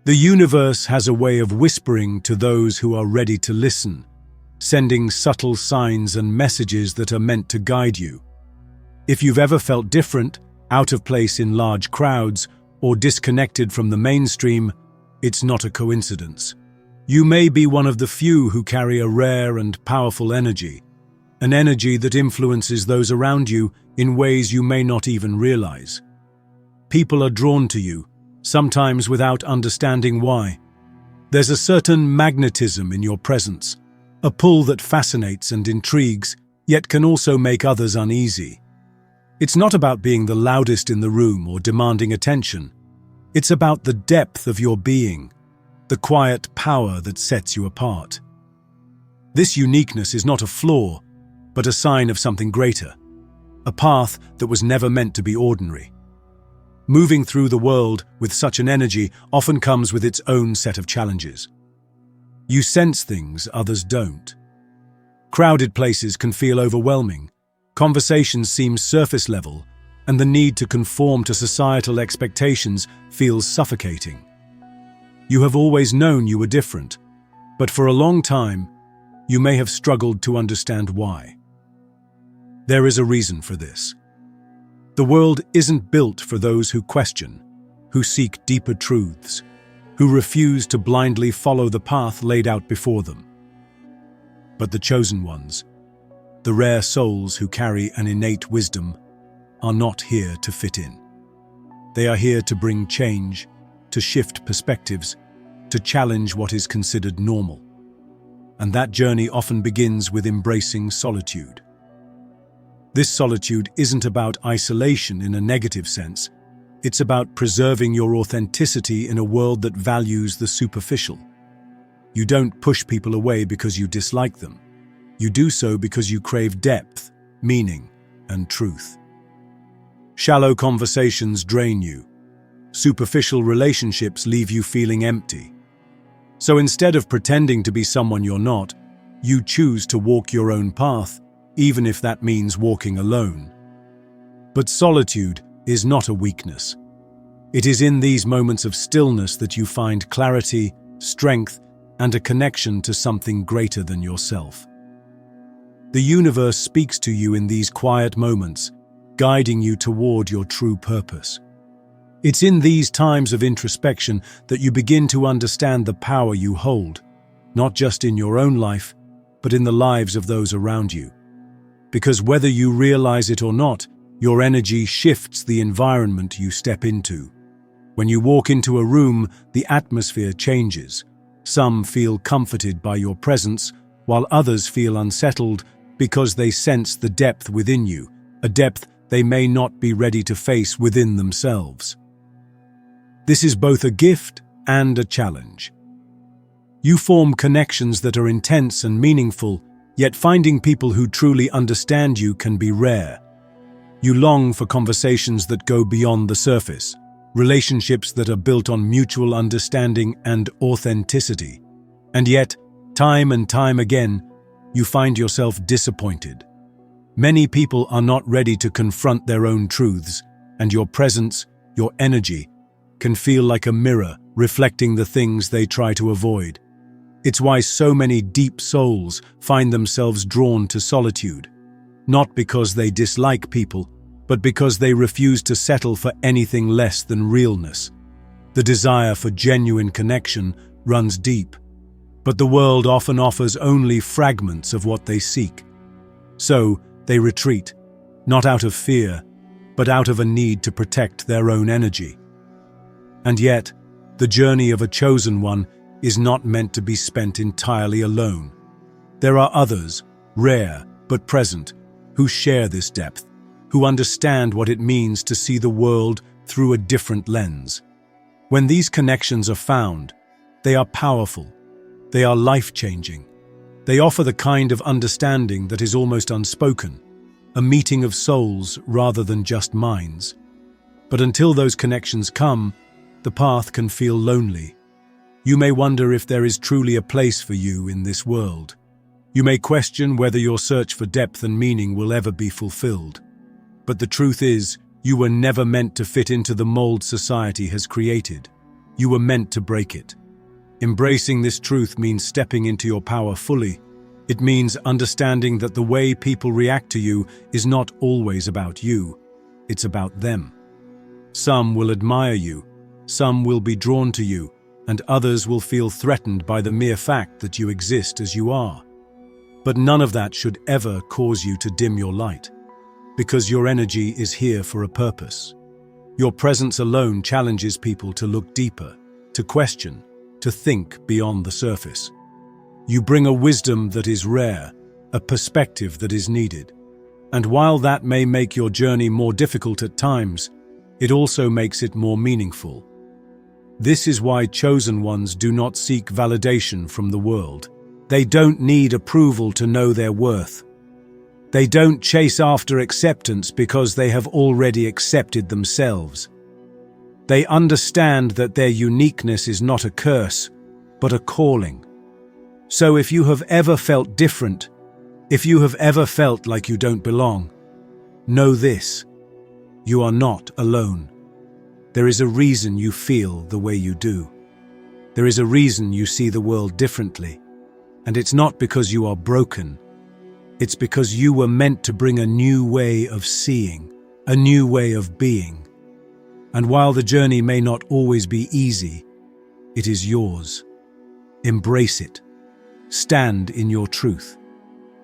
The universe has a way of whispering to those who are ready to listen, sending subtle signs and messages that are meant to guide you. If you've ever felt different, out of place in large crowds, or disconnected from the mainstream, it's not a coincidence. You may be one of the few who carry a rare and powerful energy, an energy that influences those around you in ways you may not even realize. People are drawn to you, sometimes without understanding why. There's a certain magnetism in your presence, a pull that fascinates and intrigues, yet can also make others uneasy. It's not about being the loudest in the room or demanding attention. It's about the depth of your being, the quiet power that sets you apart. This uniqueness is not a flaw, but a sign of something greater, a path that was never meant to be ordinary. Moving through the world with such an energy often comes with its own set of challenges. You sense things others don't. Crowded places can feel overwhelming, conversations seem surface level, and the need to conform to societal expectations feels suffocating. You have always known you were different, but for a long time, you may have struggled to understand why. There is a reason for this. The world isn't built for those who question, who seek deeper truths, who refuse to blindly follow the path laid out before them. But the chosen ones, the rare souls who carry an innate wisdom, are not here to fit in. They are here to bring change, to shift perspectives, to challenge what is considered normal. And that journey often begins with embracing solitude. This solitude isn't about isolation in a negative sense. It's about preserving your authenticity in a world that values the superficial. You don't push people away because you dislike them. You do so because you crave depth, meaning, and truth. Shallow conversations drain you. Superficial relationships leave you feeling empty. So instead of pretending to be someone you're not, you choose to walk your own path, even if that means walking alone. But solitude is not a weakness. It is in these moments of stillness that you find clarity, strength, and a connection to something greater than yourself. The universe speaks to you in these quiet moments, guiding you toward your true purpose. It's in these times of introspection that you begin to understand the power you hold, not just in your own life, but in the lives of those around you. Because whether you realize it or not, your energy shifts the environment you step into. When you walk into a room, the atmosphere changes. Some feel comforted by your presence, while others feel unsettled because they sense the depth within you, a depth they may not be ready to face within themselves. This is both a gift and a challenge. You form connections that are intense and meaningful, yet finding people who truly understand you can be rare. You long for conversations that go beyond the surface, relationships that are built on mutual understanding and authenticity. And yet, time and time again, you find yourself disappointed. Many people are not ready to confront their own truths, and your presence, your energy, can feel like a mirror reflecting the things they try to avoid. It's why so many deep souls find themselves drawn to solitude, not because they dislike people, but because they refuse to settle for anything less than realness. The desire for genuine connection runs deep, but the world often offers only fragments of what they seek. So, they retreat, not out of fear, but out of a need to protect their own energy. And yet, the journey of a chosen one is not meant to be spent entirely alone. There are others, rare but present, who share this depth, who understand what it means to see the world through a different lens. When these connections are found, they are powerful, they are life-changing. They offer the kind of understanding that is almost unspoken, a meeting of souls rather than just minds. But until those connections come, the path can feel lonely. You may wonder if there is truly a place for you in this world. You may question whether your search for depth and meaning will ever be fulfilled. But the truth is, you were never meant to fit into the mold society has created. You were meant to break it. Embracing this truth means stepping into your power fully. It means understanding that the way people react to you is not always about you. It's about them. Some will admire you, some will be drawn to you, and others will feel threatened by the mere fact that you exist as you are. But none of that should ever cause you to dim your light, because your energy is here for a purpose. Your presence alone challenges people to look deeper, to question, to think beyond the surface. You bring a wisdom that is rare, a perspective that is needed. And while that may make your journey more difficult at times, it also makes it more meaningful. This is why chosen ones do not seek validation from the world. They don't need approval to know their worth. They don't chase after acceptance because they have already accepted themselves. They understand that their uniqueness is not a curse, but a calling. So if you have ever felt different, if you have ever felt like you don't belong, know this: you are not alone. There is a reason you feel the way you do. There is a reason you see the world differently. And it's not because you are broken. It's because you were meant to bring a new way of seeing, a new way of being. And while the journey may not always be easy, it is yours. Embrace it. Stand in your truth.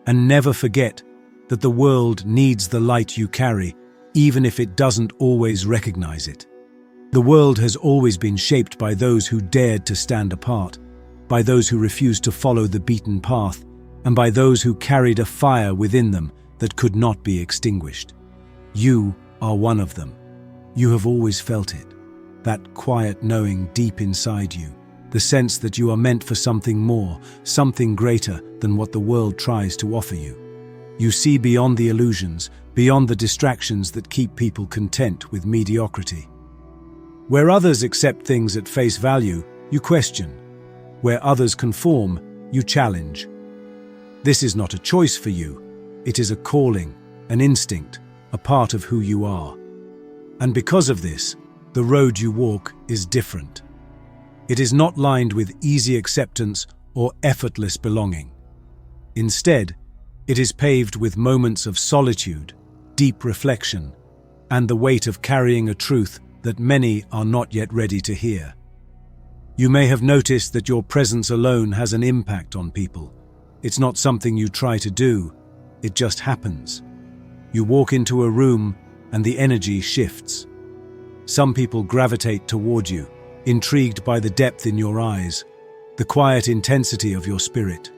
And never forget that the world needs the light you carry, even if it doesn't always recognize it. The world has always been shaped by those who dared to stand apart, by those who refused to follow the beaten path, and by those who carried a fire within them that could not be extinguished. You are one of them. You have always felt it, that quiet knowing deep inside you, the sense that you are meant for something more, something greater than what the world tries to offer you. You see beyond the illusions, beyond the distractions that keep people content with mediocrity. Where others accept things at face value, you question. Where others conform, you challenge. This is not a choice for you. It is a calling, an instinct, a part of who you are. And because of this, the road you walk is different. It is not lined with easy acceptance or effortless belonging. Instead, it is paved with moments of solitude, deep reflection, and the weight of carrying a truth that many are not yet ready to hear. You may have noticed that your presence alone has an impact on people. It's not something you try to do, it just happens. You walk into a room and the energy shifts. Some people gravitate toward you, intrigued by the depth in your eyes, the quiet intensity of your spirit.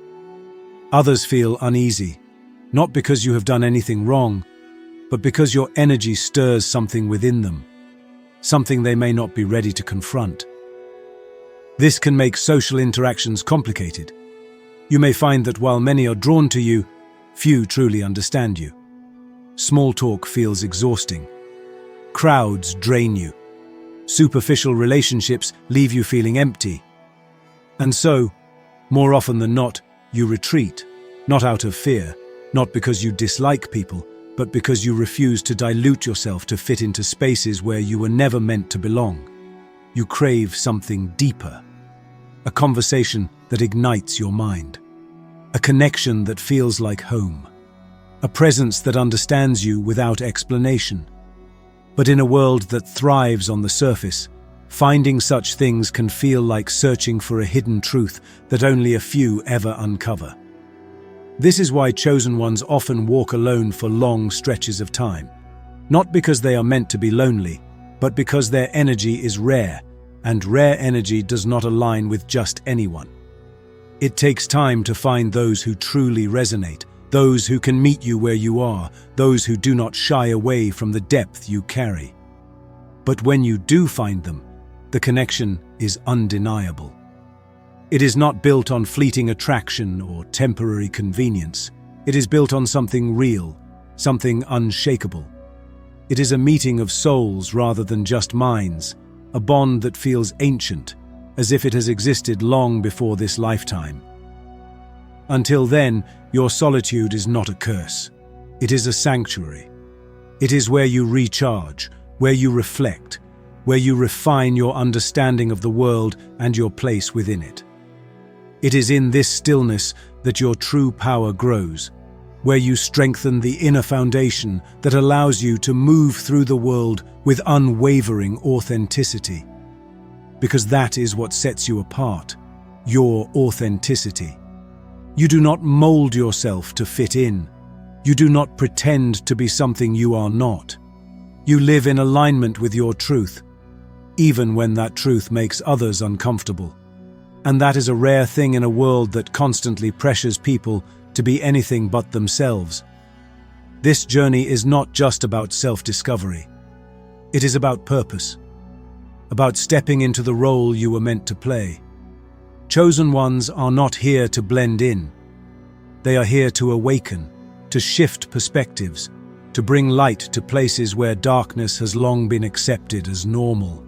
Others feel uneasy, not because you have done anything wrong, but because your energy stirs something within them, something they may not be ready to confront. This can make social interactions complicated. You may find that while many are drawn to you, few truly understand you. Small talk feels exhausting. Crowds drain you. Superficial relationships leave you feeling empty. And so, more often than not, you retreat, not out of fear, not because you dislike people, but because you refuse to dilute yourself to fit into spaces where you were never meant to belong. You crave something deeper, a conversation that ignites your mind, a connection that feels like home, a presence that understands you without explanation. But in a world that thrives on the surface, finding such things can feel like searching for a hidden truth that only a few ever uncover. This is why chosen ones often walk alone for long stretches of time, not because they are meant to be lonely, but because their energy is rare, and rare energy does not align with just anyone. It takes time to find those who truly resonate, those who can meet you where you are, those who do not shy away from the depth you carry. But when you do find them, the connection is undeniable. It is not built on fleeting attraction or temporary convenience. It is built on something real, something unshakable. It is a meeting of souls rather than just minds, a bond that feels ancient, as if it has existed long before this lifetime. Until then, your solitude is not a curse. It is a sanctuary. It is where you recharge, where you reflect, where you refine your understanding of the world and your place within it. It is in this stillness that your true power grows, where you strengthen the inner foundation that allows you to move through the world with unwavering authenticity. Because that is what sets you apart, your authenticity. You do not mold yourself to fit in. You do not pretend to be something you are not. You live in alignment with your truth, even when that truth makes others uncomfortable. And that is a rare thing in a world that constantly pressures people to be anything but themselves. This journey is not just about self-discovery. It is about purpose, about stepping into the role you were meant to play. Chosen ones are not here to blend in. They are here to awaken, to shift perspectives, to bring light to places where darkness has long been accepted as normal.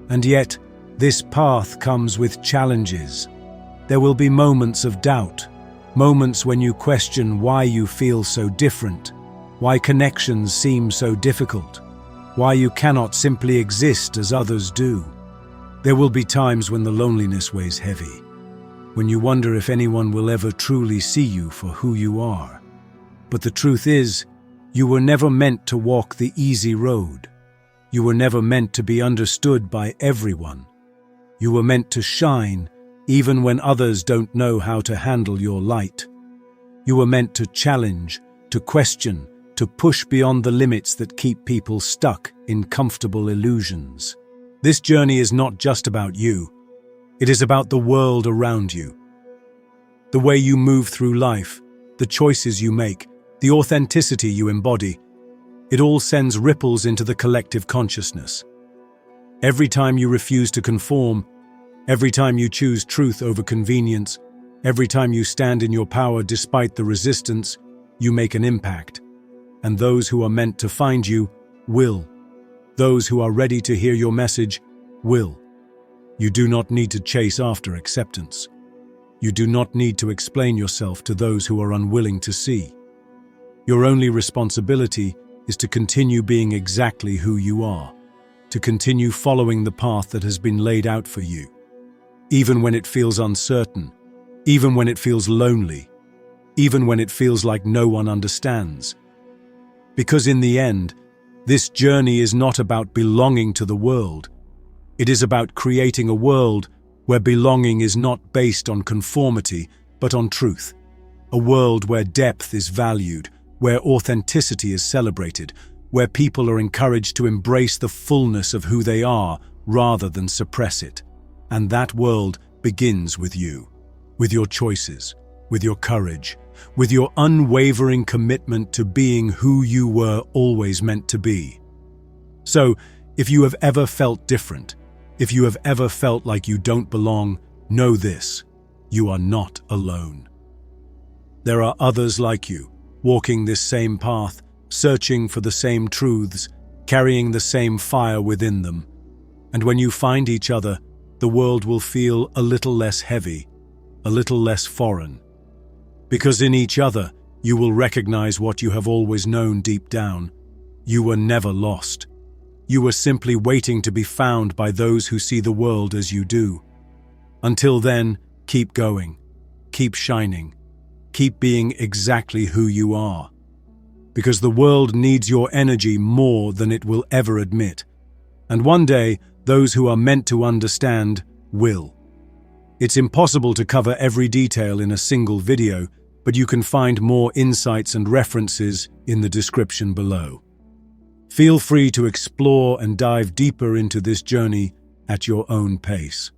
And yet, this path comes with challenges. There will be moments of doubt, moments when you question why you feel so different, why connections seem so difficult, why you cannot simply exist as others do. There will be times when the loneliness weighs heavy, when you wonder if anyone will ever truly see you for who you are. But the truth is, you were never meant to walk the easy road. You were never meant to be understood by everyone. You were meant to shine, even when others don't know how to handle your light. You were meant to challenge, to question, to push beyond the limits that keep people stuck in comfortable illusions. This journey is not just about you. It is about the world around you. The way you move through life, the choices you make, the authenticity you embody, it all sends ripples into the collective consciousness. Every time you refuse to conform, every time you choose truth over convenience, every time you stand in your power despite the resistance, you make an impact. And those who are meant to find you will. Those who are ready to hear your message will. You do not need to chase after acceptance. You do not need to explain yourself to those who are unwilling to see. Your only responsibility is to continue being exactly who you are, to continue following the path that has been laid out for you, even when it feels uncertain, even when it feels lonely, even when it feels like no one understands. Because in the end, this journey is not about belonging to the world. It is about creating a world where belonging is not based on conformity, but on truth. A world where depth is valued, where authenticity is celebrated, where people are encouraged to embrace the fullness of who they are rather than suppress it. And that world begins with you, with your choices, with your courage, with your unwavering commitment to being who you were always meant to be. So, if you have ever felt different, if you have ever felt like you don't belong, know this: you are not alone. There are others like you, walking this same path, searching for the same truths, carrying the same fire within them. And when you find each other, the world will feel a little less heavy, a little less foreign. Because in each other, you will recognize what you have always known deep down. You were never lost. You were simply waiting to be found by those who see the world as you do. Until then, keep going, keep shining, keep being exactly who you are. Because the world needs your energy more than it will ever admit. And one day, those who are meant to understand will. It's impossible to cover every detail in a single video, but you can find more insights and references in the description below. Feel free to explore and dive deeper into this journey at your own pace.